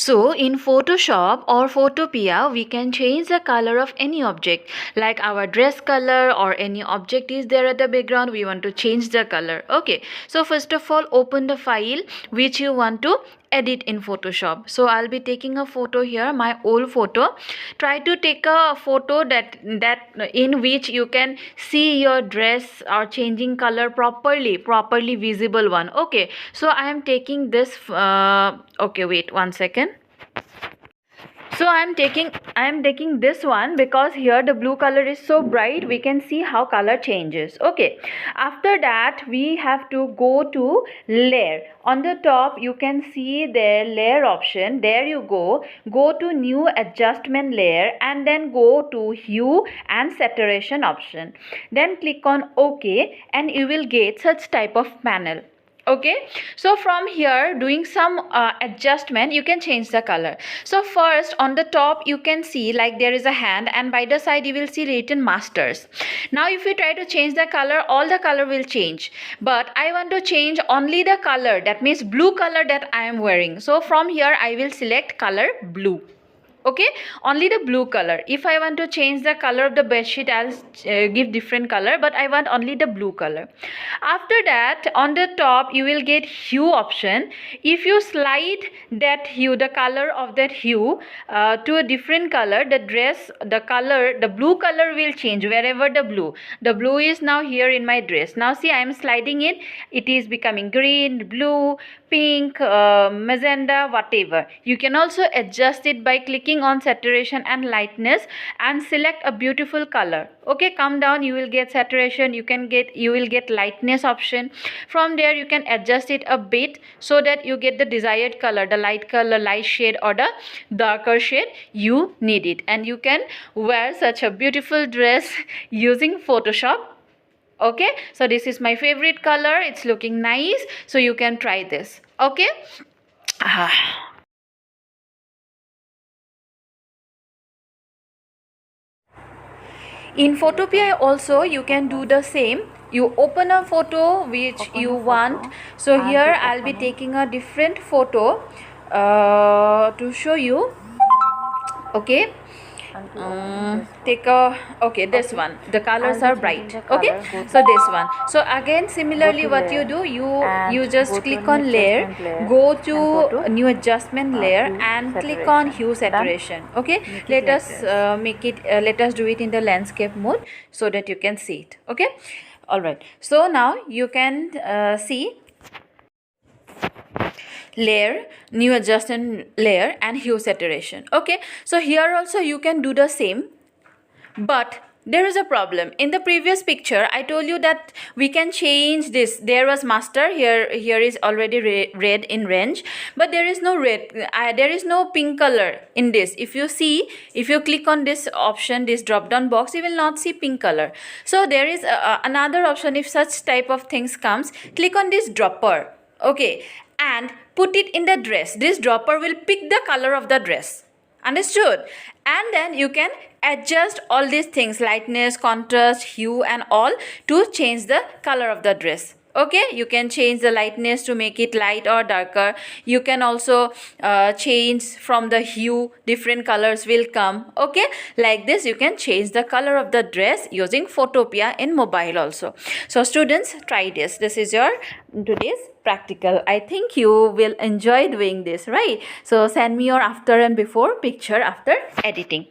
So in Photoshop or Photopea, we can change the color of any object, like our dress color or any object is there at the background, we want to change the color. Okay, so first of all, open the file which you want to edit in Photoshop. So I'll be taking a photo here, my old photo. Try to take a photo that in which you can see your dress or changing color properly visible one. Okay, so I am taking this okay, wait one second. So I am taking this one because here the blue color is so bright, we can see how color changes. Okay, after that we have to go to layer. On the top you can see the layer option. There you go to new adjustment layer and then go to hue and saturation option, then click on OK and you will get such type of panel. Okay, so from here doing some adjustment, you can change the color. So first on the top you can see like there is a hand, and by the side you will see written masters. Now if you try to change the color, all the color will change, but I want to change only the color, that means blue color that I am wearing. So from here I will select color blue. Okay, only the blue color. If I want to change the color of the bedsheet, I'll give different color, but I want only the blue color. After that on the top you will get hue option. If you slide that hue, the color of that hue to a different color, the dress, the color, the blue color will change wherever the blue is now here in my dress. Now see, I am sliding it is becoming green, blue, pink, magenta, whatever. You can also adjust it by clicking on saturation and lightness and select a beautiful color. Okay, come down, you will get saturation, you will get lightness option. From there you can adjust it a bit so that you get the desired color, the light color, light shade or the darker shade you need it, and you can wear such a beautiful dress using Photoshop. Okay, so this is my favorite color, it's looking nice, so you can try this. Okay. In Photopea also you can do the same. You open a photo which you want. So here I'll be taking a different photo to show you. Okay, take a, okay, this one, the colors are bright. Okay, so this one. So again similarly what you do, you just click on layer, go to new adjustment layer and click on hue saturation. Okay, let us let us do it in the landscape mode so that you can see it. Okay, all right, so now you can see layer, new adjustment layer and hue saturation. Okay, so here also you can do the same, but there is a problem. In the previous picture I told you that we can change this. There was master, here is already red in range, but there is no red, there is no pink color in this. If you see, if you click on this option, this drop down box, you will not see pink color. So there is another option. If such type of things comes, click on this dropper. Okay, and put it in the dress. This dropper will pick the color of the dress. Understood? And then you can adjust all these things, lightness, contrast, hue and all, to change the color of the dress. Okay, you can change the lightness to make it light or darker. You can also change from the hue, different colors will come. Okay, like this you can change the color of the dress using Photopea in mobile also. So students, try this. This is your today's practical. I think you will enjoy doing this, right? So send me your after and before picture after editing.